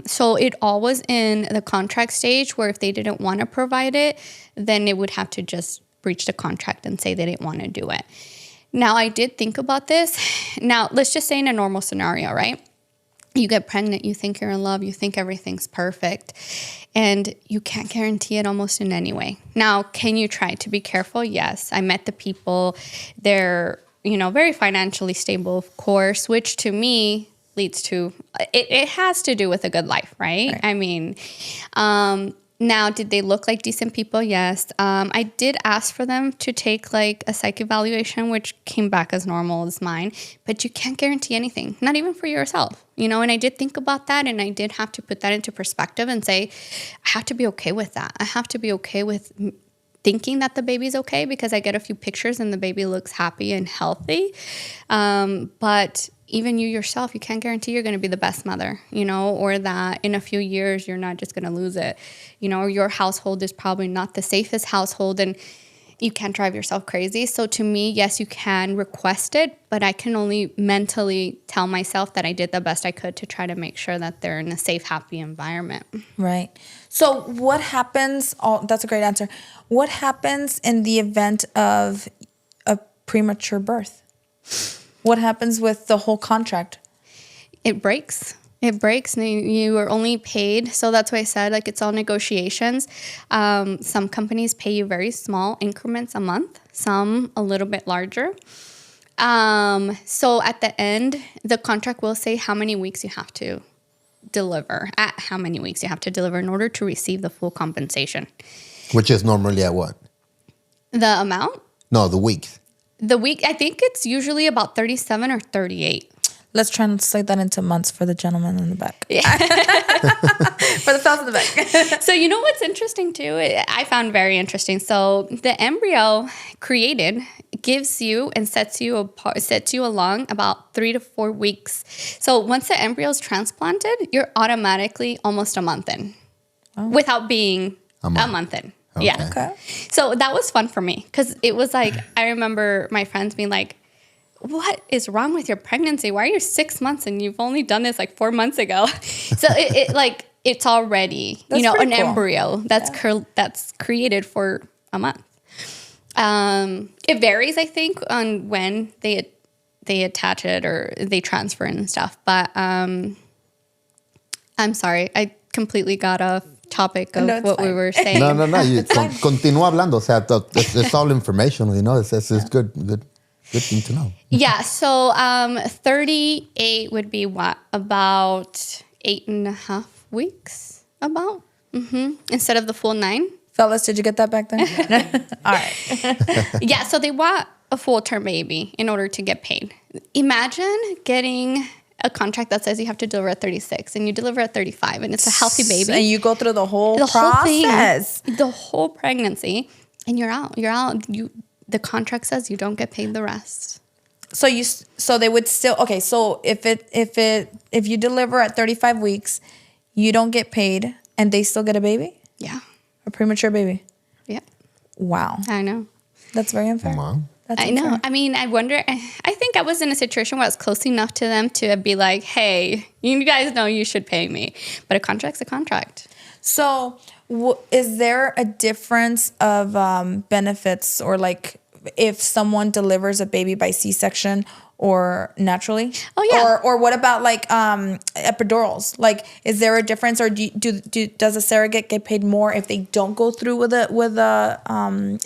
So it all was in the contract stage where if they didn't want to provide it, then it would have to just breach the contract and say they didn't want to do it. Now, I did think about this. Now, let's just say in a normal scenario, right? You get pregnant, you think you're in love, you think everything's perfect, and you can't guarantee it almost in any way. Now, can you try to be careful? Yes. I met the people. They're, very financially stable, of course, which to me leads to, it has to do with a good life, right? I mean, now, did they look like decent people? Yes. I did ask for them to take like a psych evaluation, which came back as normal as mine, but you can't guarantee anything, not even for yourself, and I did think about that, and I did have to put that into perspective and say, I have to be okay with that. I have to be okay with thinking that the baby's okay because I get a few pictures and the baby looks happy and healthy. But even you yourself, you can't guarantee you're going to be the best mother, or that in a few years you're not just going to lose it, or your household is probably not the safest household and you can't drive yourself crazy. So to me, yes, you can request it, but I can only mentally tell myself that I did the best I could to try to make sure that they're in a safe, happy environment. Right. So what happens, that's a great answer. What happens in the event of a premature birth? What happens with the whole contract? It breaks. It breaks. And you are only paid. So that's why I said, it's all negotiations. Some companies pay you very small increments a month, some a little bit larger. So at the end, the contract will say how many weeks you have to deliver, in order to receive the full compensation. Which is normally at what? The amount? No, the weeks. The week, I think it's usually about 37 or 38. Let's translate that into months for the gentleman in the back. Yeah. For the fellas in the back. So what's interesting too? I found very interesting. So the embryo created gives you and sets you along about 3 to 4 weeks. So once the embryo is transplanted, you're automatically almost a month in, without being a month in. Okay. Yeah. Okay. So that was fun for me because it was like, I remember my friends being like, what is wrong with your pregnancy? Why are you 6 months and you've only done this 4 months ago? So it's already, an cool embryo that's created for a month. It varies, I think, on when they attach it or they transfer it and stuff. But I'm sorry, I completely got off topic of what we were saying. No. You continúa hablando. O sea, it's all information. It's good thing to know. Yeah. So 38 would be what? About 8.5 weeks. About instead of the full 9. Fellas, did you get that back then? All right. Yeah. So they want a full-term baby in order to get paid. Imagine getting a contract that says you have to deliver at 36 and you deliver at 35 and it's a healthy baby. And you go through the whole process. The whole pregnancy and you're out. The contract says you don't get paid the rest. So they would still, okay, so if you deliver at 35 weeks, you don't get paid and they still get a baby? Yeah. A premature baby? Yeah. Wow. I know. That's very unfair. Wow. I know. I mean, I wonder, I think I was in a situation where I was close enough to them to be like, hey, you guys know you should pay me. But a contract's a contract. So is there a difference of benefits or if someone delivers a baby by C-section or naturally? Oh, yeah. Or what about epidurals? Is there a difference or does a surrogate get paid more if they don't go through with a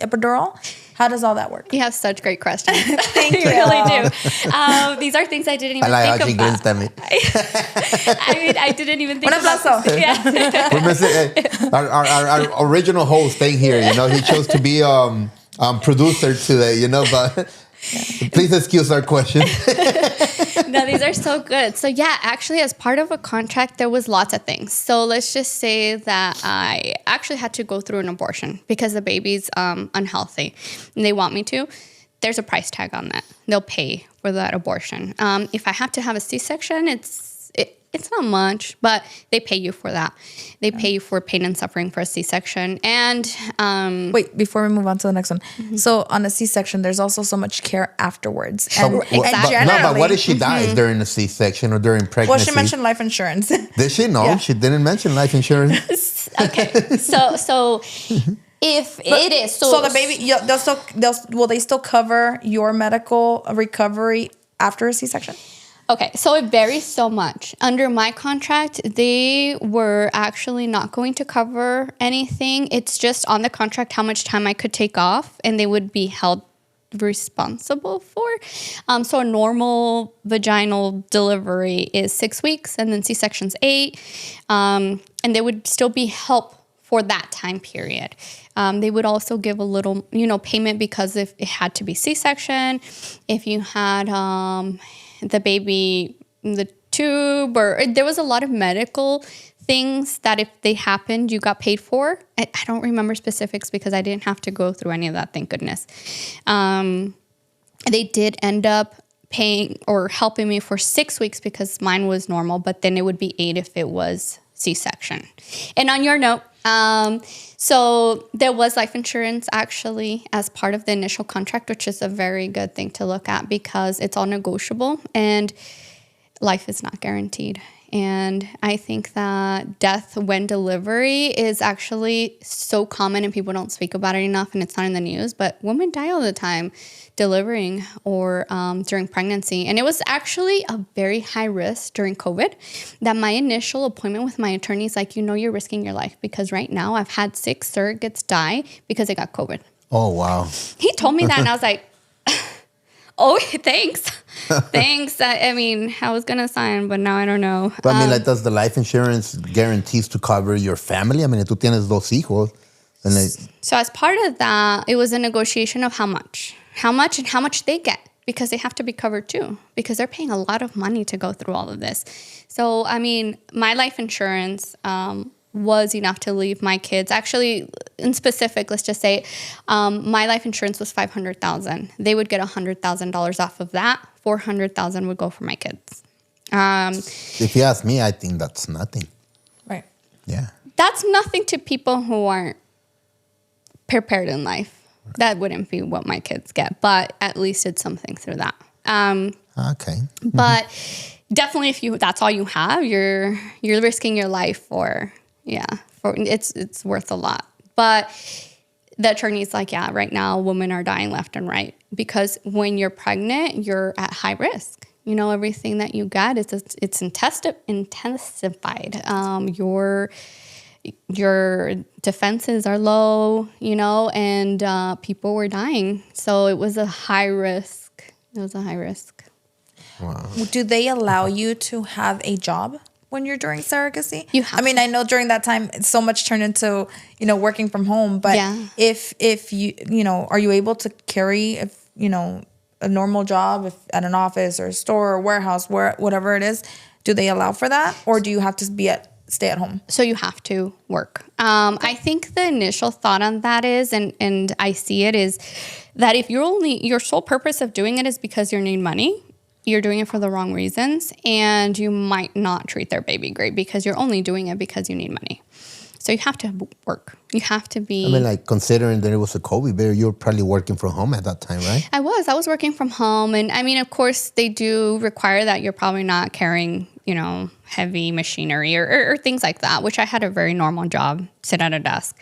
epidural? How does all that work? You have such great questions. Thank you. You really do. These are things I didn't even think about. I didn't even think about. Yeah. Our original host staying here, he chose to be producer today, but please excuse our questions. No, these are so good. So yeah, actually, as part of a contract, there was lots of things. So let's just say that I actually had to go through an abortion because the baby's unhealthy and they want me to. There's a price tag on that. They'll pay for that abortion. If I have to have a C-section, it's not much, but they pay you for that. They pay you for pain and suffering for a C-section. And wait, before we move on to the next one. So on a C-section, there's also so much care afterwards. And, But what if she dies during the C-section or during pregnancy? Well, she mentioned life insurance. Did she? No, Yeah. she didn't mention life insurance. okay, so if it is so the baby, will they still cover your medical recovery after a C-section? Okay, so it varies so much. Under my contract, they were actually not going to cover anything. It's just on the contract how much time I could take off, and they would be held responsible for. So a normal vaginal delivery is 6 weeks, and then C-section's 8. And they would still be help for that time period. They would also give a little, payment because if it had to be C-section, if you had the baby in the tube, or there was a lot of medical things that if they happened, you got paid for. I don't remember specifics because I didn't have to go through any of that, thank goodness. They did end up paying or helping me for 6 weeks because mine was normal, but then it would be 8 if it was C-section. And on your note, so there was life insurance actually as part of the initial contract, which is a very good thing to look at because it's all negotiable and life is not guaranteed. And I think that death when delivery is actually so common and people don't speak about it enough and it's not in the news, but women die all the time delivering or during pregnancy. And it was actually a very high risk during COVID that my initial appointment with my attorney is like, you're risking your life because right now I've had 6 surrogates die because they got COVID. Oh, wow. He told me that and I was like, oh, thanks. Thanks. I was going to sign, but now I don't know. But does the life insurance guarantees to cover your family? Tú tienes 2 hijos. So as part of that, it was a negotiation of how much and how much they get because they have to be covered too because they're paying a lot of money to go through all of this. So, my life insurance was enough to leave my kids. Actually, in specific, let's just say my life insurance was $500,000. They would get $100,000 off of that. $400,000 would go for my kids. If you ask me, I think that's nothing. Right. Yeah. That's nothing to people who aren't prepared in life. That wouldn't be what my kids get, but at least it's something through that. Okay. But definitely, if that's all you have, you're risking your life for it's worth a lot. But the attorney's like, yeah, right now women are dying left and right because when you're pregnant, you're at high risk. Everything that you got it's intensified. Your defenses are low, and people were dying. So it was a high risk. Wow. Do they allow you to have a job when you're during surrogacy? You have I know during that time, so much turned into, working from home. But if you, are you able to carry, a normal job at an office or a store or warehouse, whatever it is? Do they allow for that? Or do you have to stay at home? So you have to work. I think the initial thought on that is, and I see it, is that if your sole purpose of doing it is because you need money, you're doing it for the wrong reasons, and you might not treat their baby great because you're only doing it because you need money. So you have to work. You have to be... considering that it was a COVID period, you were probably working from home at that time, right? I was working from home. And of course, they do require that you're probably not carrying, heavy machinery or things like that, which I had a very normal job, sit at a desk.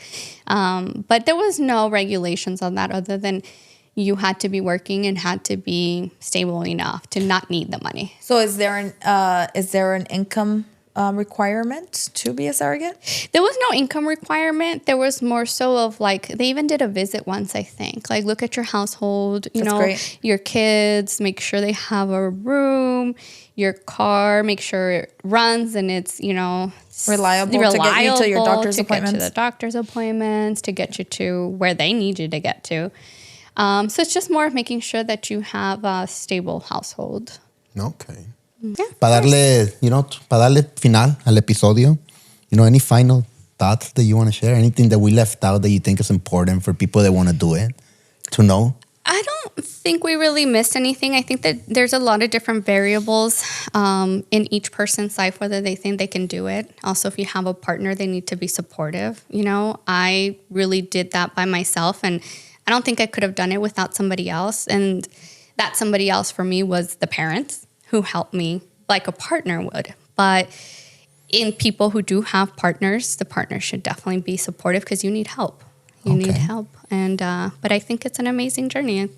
But there was no regulations on that other than you had to be working and had to be stable enough to not need the money. So is there an income requirement to be a surrogate? There was no income requirement. There was more so of they even did a visit once, I think. Look at your household, great. Your kids, make sure they have a room, your car, make sure it runs and it's, reliable to get you to your doctor's appointments. To get to the doctor's appointments, to get you to where they need you to get to. So it's just more of making sure that you have a stable household. Okay. Yeah, Para darle final al episodio, any final thoughts that you want to share? Anything that we left out that you think is important for people that want to do it to know? I don't think we really missed anything. I think that there's a lot of different variables in each person's life, whether they think they can do it. Also, if you have a partner, they need to be supportive. I really did that by myself, and I don't think I could have done it without somebody else. And that somebody else for me was the parents who helped me like a partner would. But in people who do have partners, the partner should definitely be supportive because you need help. You need help. And but I think it's an amazing journey.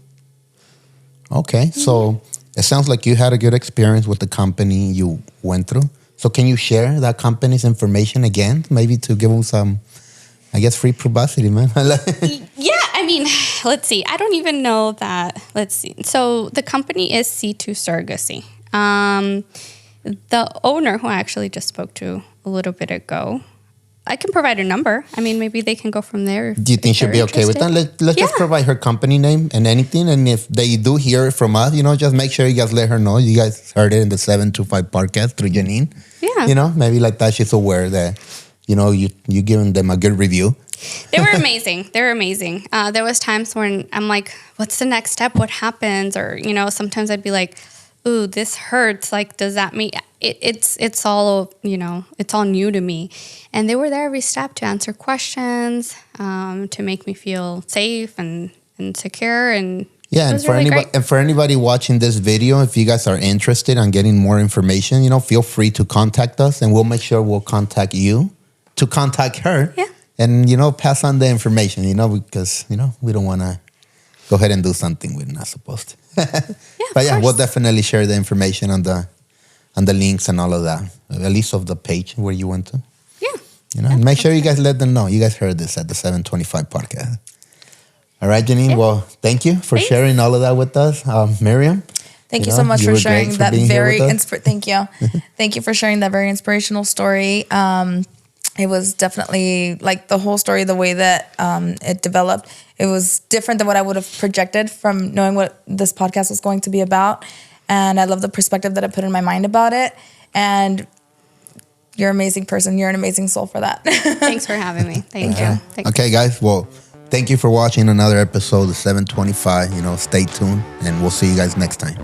Okay. So it sounds like you had a good experience with the company you went through. So can you share that company's information again? Maybe to give them some, I guess, free publicity, man. Yeah, I mean, let's see. I don't even know that. Let's see. So the company is C2 Surrogacy. The owner, who I actually just spoke to a little bit ago, I can provide a number. I mean, maybe they can go from there. Do you think she'll be okay with that? Let's just provide her company name and anything. And if they do hear it from us, just make sure you guys let her know. You guys heard it in the 725 podcast through Janine. Yeah. Maybe like that she's aware that, you giving them a good review. They were amazing. They were amazing. There was times when I'm like, what's the next step? What happens? Or, sometimes I'd be like, ooh, this hurts. Like, does that mean it's all, it's all new to me. And they were there every step to answer questions, to make me feel safe and secure. And yeah, and for anybody watching this video, if you guys are interested in getting more information, feel free to contact us, and we'll make sure we'll contact you to contact her. Yeah. And, pass on the information, because, we don't want to go ahead and do something we're not supposed to. But yeah, we'll definitely share the information on the links and all of that, at least of the page where you went to. Yeah. And make sure you guys let them know. You guys heard this at the 725 podcast. All right, Janine. Yeah. Well, thank you for sharing all of that with us. Miriam. Thank you so much for sharing that very thank you. Thank you for sharing that very inspirational story. It was definitely like the whole story, the way that it developed. It was different than what I would have projected from knowing what this podcast was going to be about. And I love the perspective that I put in my mind about it. And you're an amazing person. You're an amazing soul for that. Thanks for having me. Thank you. Thanks. Okay, guys. Well, thank you for watching another episode of 725. Stay tuned, and we'll see you guys next time.